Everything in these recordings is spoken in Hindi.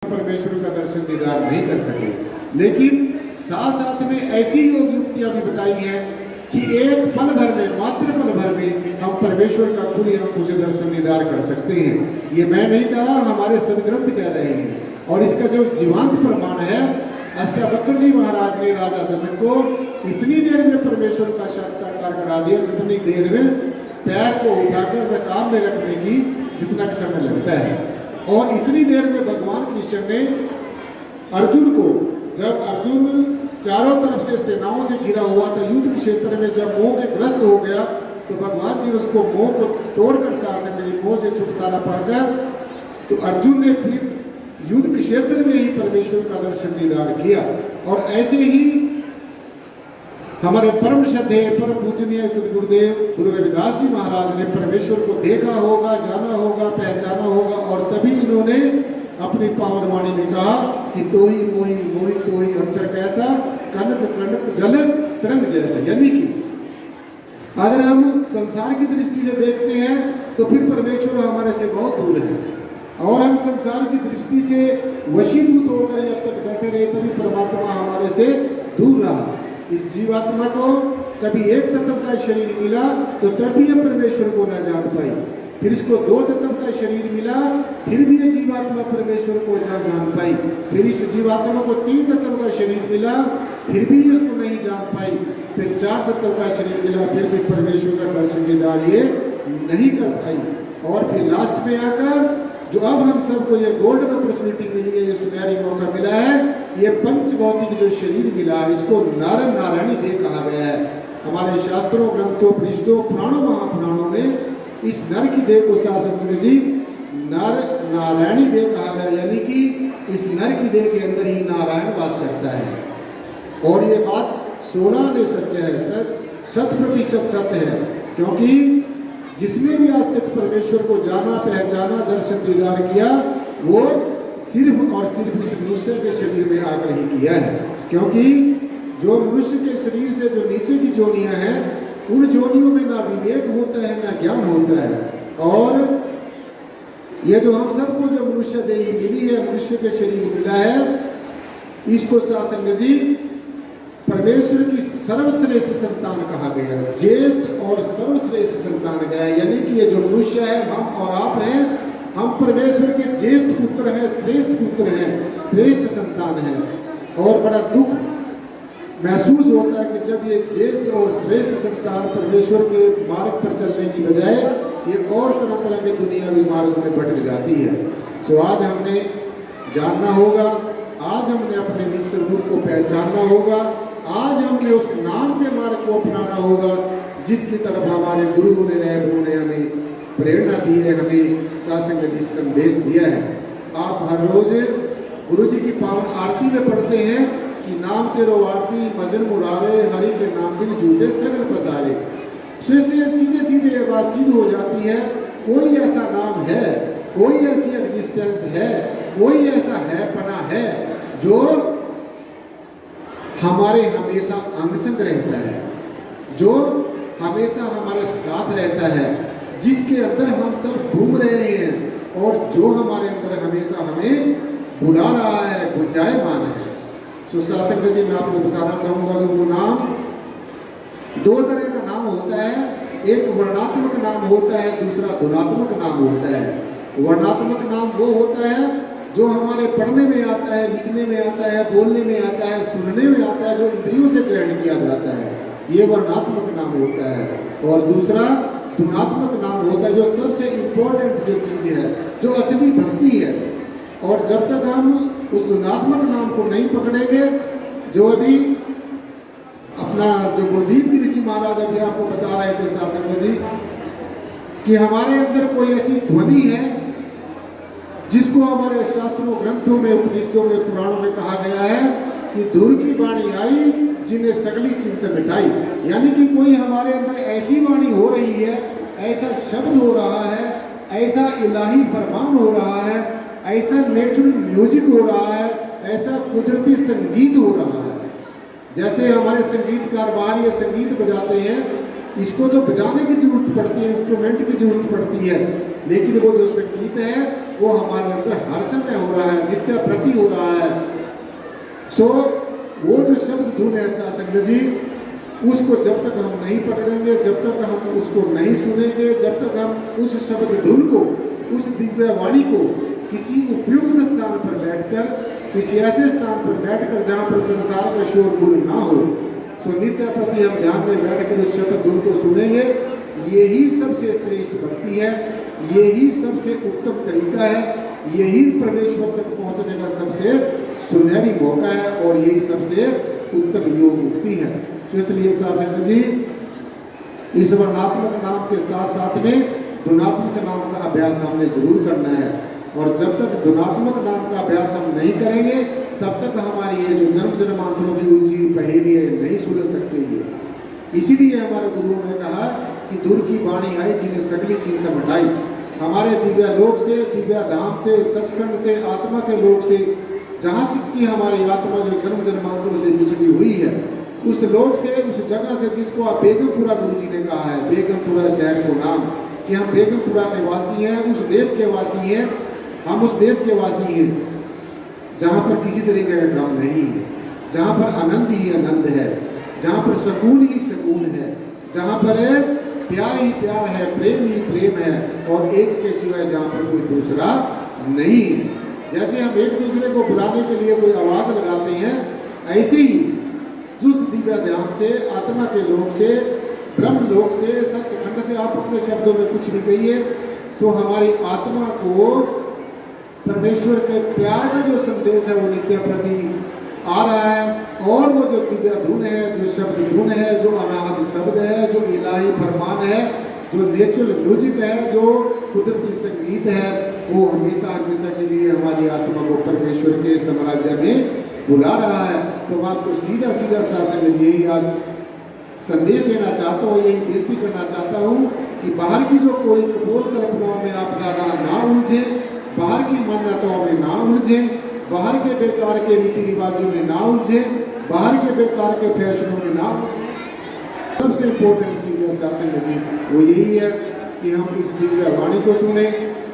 परमेश्वर का दर्शन दीदार नहीं कर सके। लेकिन साथ साथ में ऐसी योग युक्तियां भी बताई हैं कि एक पल भर में, मात्र पल भर में हम परमेश्वर का खुली आंखों से दर्शन दीदार कर सकते हैं। ये मैं नहीं कह रहा, हमारे सदग्रंथ कह रहे हैं। और इसका जो जीवांत प्रमाण है, अष्टावक्र जी महाराज ने राजा जनक को इतनी देर में परमेश्वर का साक्षात्कार करा दिया जितनी देर में पैर को उठाकर रकाब में रखने की जितना समय लगता है। और इतनी देर में भगवान कृष्ण ने अर्जुन को, जब अर्जुन चारों तरफ से सेनाओं से घिरा हुआ था, युद्ध क्षेत्र में जब मोह के ग्रस्त हो गया, तो भगवान जी ने उसको मोह को तोड़कर शासन मोह से छुटकारा पाकर तो अर्जुन ने फिर युद्ध क्षेत्र में ही परमेश्वर का दर्शन दीदार किया। और ऐसे ही हमारे परम श्रद्धेय परम पूजनीय सदगुरुदेव गुरु रविदास जी महाराज ने परमेश्वर को देखा होगा, जाना होगा, पहचाना होगा, और तभी इन्होंने अपनी पावन वाणी में कहा कि तोही मोही मोही तोही अंतर कैसा, कनक कनक जल तरंग जैसा। यानी कि अगर हम संसार की दृष्टि से देखते हैं तो फिर परमेश्वर हमारे से बहुत दूर है, और हम संसार की दृष्टि से वशीभूत होकर जब तक बैठे रहे तभी परमात्मा हमारे से दूर रहा। इस जीवात्मा को कभी एक तत्व का शरीर मिला तो तभी ये परमेश्वर को न जान पाई, फिर इसको दो तत्व का शरीर मिला फिर भी ये जीवात्मा परमेश्वर को न जान पाई, फिर इस जीवात्मा को तीन तत्व का शरीर मिला फिर भी इसको नहीं जान पाई, फिर चार तत्व का शरीर मिला फिर भी परमेश्वर का दर्शन दीदार ये नहीं कर पाई। और फिर लास्ट में आकर जो अब हम सबको ये गोल्डन अपॉर्चुनिटी मिली है, ये सुनहरी मौका मिला है, ये पंचभौतिक जो शरीर मिला है, इसको नर नारायणी देह कहा गया है। हमारे शास्त्रों, ग्रंथों, परिषदों, पुराणों, महापुराणों में इस नर की देह को शास्त्र जी नर नारायणी देह कहा गया, यानी कि इस नर की देह के अंदर ही नारायण वास करता है। और ये बात 16 ने सत्य है, 100% सत्य है, क्योंकि जिसने भी आज तक परमेश्वर को जाना, पहचाना, दर्शन दीदार किया, वो सिर्फ और सिर्फ इस मनुष्य के शरीर में आकर ही किया है। क्योंकि जो मनुष्य के शरीर से जो नीचे की जोनियां हैं, उन जोनियों में ना विवेक होता है, ना ज्ञान होता है। और ये जो हम सबको जो मनुष्य देही मिली है, मनुष्य के शरीर मिला है, इसको शासन जी परमेश्वर की सर्वश्रेष्ठ संतान कहा गया, ज्येष्ठ और सर्वश्रेष्ठ संतान गया। यानी कि ये जो मनुष्य है, हम और आप हैं, हम परमेश्वर के ज्येष्ठ पुत्र हैं, श्रेष्ठ पुत्र हैं, श्रेष्ठ संतान हैं। और बड़ा दुख महसूस होता है कि जब ये ज्येष्ठ और श्रेष्ठ संतान परमेश्वर के मार्ग पर चलने की बजाय ये और तरह तरह के दुनियावी मार्गों में भटक जाती है। तो आज हमने जानना होगा, आज हमने अपने निज स्वरूप को पहचानना होगा, आज हमने उस नाम के मार्ग को अपनाना होगा जिसकी तरफ हमारे गुरुओं ने, रहबरों ने हमें प्रेरणा दी है, हमें शासन जी संदेश दिया है। आप हर रोज गुरु जी की पावन आरती में पढ़ते हैं कि नाम तेरो आरती मजन मुरारे, हरि के नाम दिन झूठे सगल पसारे। सो इससे सीधे सीधे ये बात सिद्ध हो जाती है, कोई ऐसा नाम है, कोई ऐसी एग्जिस्टेंस है, कोई ऐसा है पना है जो हमारे हमेशा अंग संग रहता है, जो हमेशा हमारे साथ रहता है, जिसके अंदर हम सब घूम रहे हैं और जो हमारे अंदर हमेशा हमें बुला रहा है, गुंजायमान है। सुशासन जी मैं आपको बताना चाहूँगा, जो वो नाम दो तरह का नाम होता है, एक वर्णात्मक नाम होता है, दूसरा धुनात्मक नाम होता है। वर्णात्मक नाम वो होता है जो हमारे पढ़ने में आता है, लिखने में आता है, बोलने में आता है, सुनने में आता है, जो इंद्रियों से ग्रहण किया जाता है, ये वर्णात्मक नाम होता है। और दूसरा धुनात्मक नाम होता है, जो सबसे इम्पोर्टेंट जो चीज़ है, जो असली भक्ति है। और जब तक हम उस धुनात्मक नाम को नहीं पकड़ेंगे, जो अभी अपना जो गुरुदीप गिरी जी महाराज अभी आपको बता रहे थे शासन जी, कि हमारे अंदर कोई ऐसी ध्वनि है जिसको हमारे शास्त्रों, ग्रंथों में, उपनिषदों में, पुराणों में कहा गया है कि दूर की वाणी आई जिन्हें सगली चिंता मिटाई। यानी कि कोई हमारे अंदर ऐसी वाणी हो रही है, ऐसा शब्द हो रहा है, ऐसा इलाही फरमान हो रहा है, ऐसा नेचुरल म्यूजिक हो रहा है, ऐसा कुदरती संगीत हो रहा है। जैसे हमारे संगीतकार बाहर ये संगीत बजाते हैं, इसको तो बजाने की जरूरत पड़ती है, इंस्ट्रूमेंट की जरूरत पड़ती है, लेकिन वो जो संगीत है वो हमारे अंदर हर समय हो रहा है, नित्य प्रति हो रहा है। सो वो जो शब्द धुन है सासंग जी, उसको जब तक हम नहीं पकड़ेंगे, जब तक हम उसको नहीं सुनेंगे, जब तक हम उस शब्द धुन को, उस दिव्य वाणी को किसी उपयुक्त स्थान पर बैठकर, किसी ऐसे स्थान पर बैठकर जहाँ पर संसार का शोरगुल ना हो, सो नित्य प्रति हम ध्यान में बैठकर उस शब्द धुन को सुनेंगे। यही सबसे श्रेष्ठ भक्ति है, यही सबसे उत्तम तरीका है, यही परमेश्वर तक पहुंचने का सबसे सुनहरी मौका है और यही सबसे उत्तम योग मुक्ति है। तो इसलिए शासक जी, इस वर्णात्मक नाम के साथ साथ में धुनात्मक नाम का अभ्यास हमने जरूर करना है। और जब तक धुनात्मक नाम का अभ्यास हम नहीं करेंगे, तब तक हमारी ये जो जन्म जन्मांतरों की उलझी पहेली है नहीं सुलझ सकती है। इसीलिए हमारे गुरुओं ने कहा कि दूर की वाणी आई जिन्हें सगली चिंता मिटाई। हमारे दिव्य लोक से, दिव्य धाम से, सचखंड से, आत्मा के लोक से, जहाँ से की हमारी आत्मा जो जन्म जन्मांतरों से बिछड़ी हुई है, उस लोक से, उस जगह से जिसको आप बेगमपुरा गुरु जी ने कहा है, बेगमपुरा शहर को नाम, कि हम बेगमपुरा के वासी हैं, उस देश के वासी हैं, हम उस देश के वासी हैं जहाँ पर किसी तरीके का गम नहीं है, जहाँ पर आनंद ही आनंद है, जहाँ पर सुकून ही सुकून है, जहाँ पर प्यार ही प्यार है, प्रेम ही प्रेम है, और एक के सिवाय जहाँ पर कोई दूसरा नहीं है। जैसे हम एक दूसरे को बुलाने के लिए कोई आवाज़ लगाते हैं, ऐसे ही उस दिव्य ध्यान से, आत्मा के लोक से, ब्रह्म लोक से, सचखंड से आप अपने शब्दों में कुछ भी कहिए, तो हमारी आत्मा को परमेश्वर के प्यार का जो संदेश है वो नित्य प्रति आ रहा है। और वो जो दिव्य धुन है, जो शब्द धुन है, जो अनाहत शब्द है, जो इलाही फरमान है, जो नेचुरल म्यूजिक है, जो कुदरती संगीत है, वो हमेशा हमेशा के लिए हमारी आत्मा को परमेश्वर के साम्राज्य में बुला रहा है। तो मैं आपको सीधा सीधा शासन में यही आज संदेश देना चाहता हूँ, यही बेनती करना चाहता हूँ कि बाहर की जो कोई कपोल कल्पनाओं में आप ज़्यादा ना उलझे, बाहर की मान्यताओं में ना उलझे, बाहर के बेकार के रीति रिवाजों में ना उलझे, बाहर के बेकार के फैशनों में ना उलझे। सबसे इम्पोर्टेंट चीज़ है शासन जी, वो यही है कि हम इस दिव्य वाणी को सुने,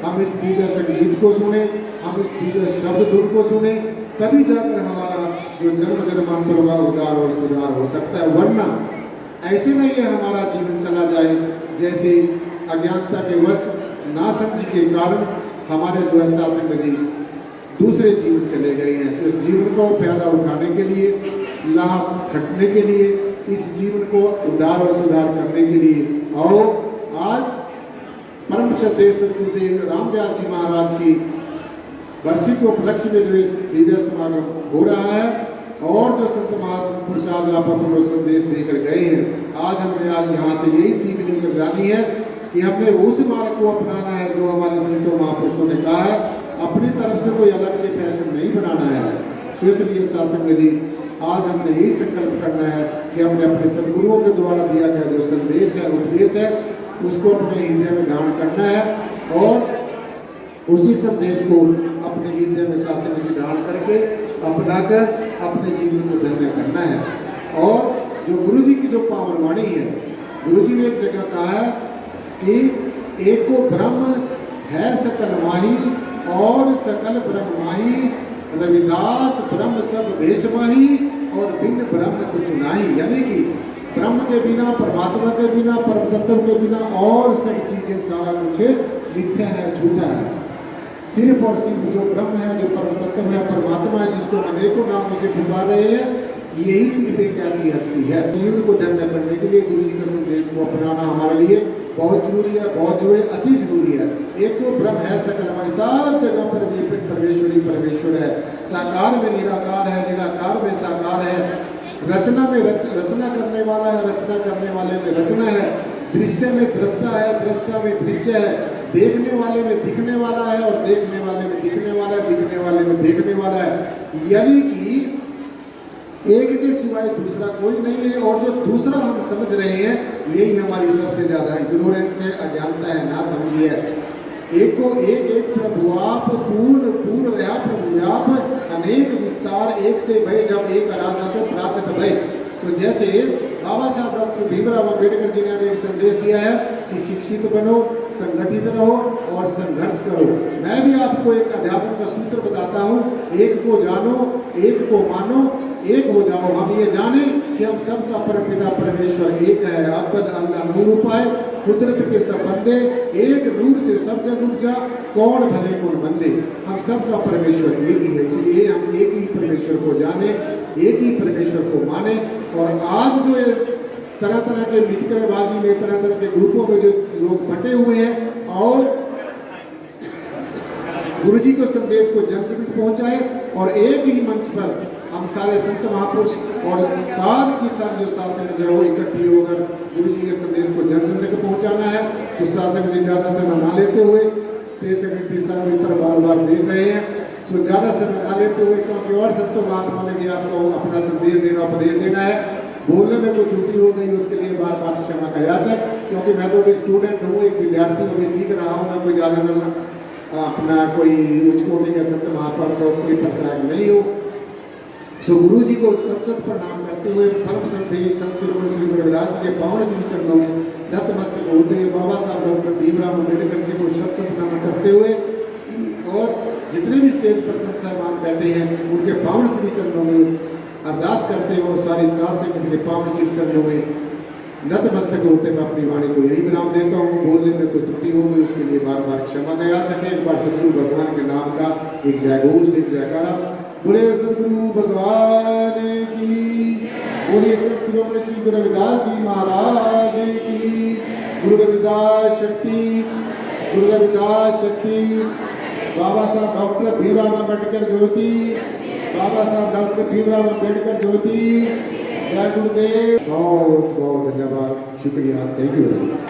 हम इस दिव्य संगीत को सुने, हम इस दिव्य शब्द धुन को सुने, तभी जाकर हमारा जो जन्म जन्मांतरों का उद्धार और सुधार हो सकता है। वरना ऐसे नहीं है हमारा जीवन चला जाए जैसे अज्ञानता के वश, नासमझी के कारण हमारे जो है शासन जी दूसरे जीवन चले गए हैं। तो इस जीवन को फायदा उठाने के लिए, लाभ खटने के लिए, इस जीवन को उद्धार और सुधार करने के लिए आओ आज परम श्रद्धेय सदगुरुदेव रामदयाल जी महाराज की वर्षी के उपलक्ष्य में जो इस दिव्य समागम हो रहा है, और जो संत महापुरुष आज आप अपना संदेश देकर गए हैं, आज हमने आज यहाँ से यही सीख लेकर जानी है कि हमने उस मार्ग को अपनाना है जो हमारे संतों महापुरुषों ने कहा है, अपनी तरफ से कोई अलग से फैशन नहीं बनाना है। सो इसलिए शासन जी आज हमने यही संकल्प करना है कि हमने अपने सदगुरुओं के द्वारा दिया गया जो संदेश है, उपदेश है, उसको अपने हृदय में धारण करना है और उसी संदेश को अपने हृदय में शासन जी धारण करके अपनाकर अपने जीवन को धन्य करना है। और जो गुरु जी की जो पावन वाणी है, गुरु जी ने एक जगह कहा है कि एको ब्रह्म है सकल माही और सकल ब्रह्म माही, रविदास ब्रह्म सब भेष माही और बिन ब्रह्म कुछ नाही। यानी कि ब्रह्म के बिना, परमात्मा के बिना, परम तत्व के बिना और सब चीजें सारा कुछ मिथ्या है, झूठा है। सिर्फ और सिर्फ जो ब्रह्म है, जो परम तत्व है, परमात्मा है, जिसको अनेकों नामों से पुकार रहे हैं, यही सिर्फ एक ऐसी हस्ती है। जीवन को धन्य करने के लिए गुरु जी के संदेश को अपनाना हमारे लिए बहुत जरूरी है, बहुत जरूरी, अति जरूरी है। एक तो ब्रह्म है सकल, हमारी सब जगह पर परमेश्वरी परमेश्वर है, साकार में निराकार है, निराकार में साकार है, रचना में रचना करने वाला है, रचना करने वाले में रचना है, दृश्य में दृष्टा है, दृष्टा में दृश्य है, देखने वाले में दिखने वाला है और देखने वाले में दिखने वाला है, दिखने वाले में देखने वाला है। यानी कि एक के सिवाय दूसरा कोई नहीं है, और जो दूसरा हम समझ रहे हैं यही हमारी सबसे ज्यादा इग्नोरेंस है, अज्ञानता है, ना समझी है। एक को एक एक प्रभु आप, पूर्ण पूर्ण रहा प्रभु व्याप, अनेक विस्तार एक से भय, जब एक आराधना तो प्राचत भय। तो जैसे बाबा साहब डॉक्टर भीमराव अंबेडकर जी ने हमें एक संदेश दिया है कि शिक्षित बनो, संगठित रहो और संघर्ष करो। मैं भी आपको एक अध्यात्म का सूत्र बताता हूँ, एक को जानो, एक को मानो, एक हो जाओ। हम ये जाने कि हम सबका परमपिता परमेश्वर एक है। अब्बद अल्लाह नूर उपाय, कुदरत के सब बंदे, एक नूर से सब जग उपजा, कौन भले कौन बंदे। हम सबका परमेश्वर एक ही है, इसलिए हम एक ही परमेश्वर को जाने, एक ही परमेश्वर को माने। और आज जो ये तरह तरह के मित्रबाजी में, तरह तरह के ग्रुपों में जो लोग बंटे हुए हैं, और गुरु जी को संदेश को जन जन तक पहुंचाए और एक ही मंच पर हम सारे संत महापुरुष और सार की सारी जो शासन है वो इकट्ठी होकर गुरु जी के संदेश को जन जन तक पहुंचाना है। तो शासन जी ज़्यादा समय ना लेते हुए, स्टेज सेक्रेटरी साहब इधर बार बार देख रहे हैं, तो ज़्यादा समय ना लेते हुए, क्योंकि और सब तो महात्मा ने भी आपको अपना संदेश देना, उपदेश देना है। बोलने में कोई त्रुटि हो गई उसके लिए बार बार क्षमा का याचक, क्योंकि मैं तो अभी स्टूडेंट हूँ, एक विद्यार्थी अभी सीख रहा हूँ। मैं कोई ज़्यादा अपना कोई उच्च कोटि का संत महापुरुष और कोई प्रचारक नहीं हो। सो गुरु जी को सत सत प्रणाम करते हुए परम श्रद्धेय संत शिरोमणि श्री गुरु रविदास जी के पावन श्री चरणों में नतमस्तक होते हुए बाबा साहब डॉक्टर भीमराव अम्बेडकर जी को सत सत नमन करते हुए, और जितने भी स्टेज पर संत साहिबान बैठे हैं उनके पावन श्री चरणों में अरदास करते हुए, सारी साथ संगत के पावन श्री चरणों में नतमस्तक होते मैं अपनी वाणी को यही विराम देता हूँ। बोलने में कोई त्रुटि हो गई उसके लिए बार बार क्षमा का याचक है। एक बार सदगुरु भगवान के नाम का एक जयघोष, एक जयकारा। बोले सदगुरु भगवान की, बोलिए संत शिरोमणि श्री गुरु रविदास जी महाराज की। गुरु रविदास शक्ति, गुरु रविदास शक्ति। बाबा साहब डॉक्टर भीमराव अम्बेडकर ज्योति, बाबा साहब डॉक्टर भीमराव अम्बेडकर ज्योति। जय गुरुदेव। बहुत बहुत धन्यवाद, शुक्रिया, थैंक यू वेरी मच।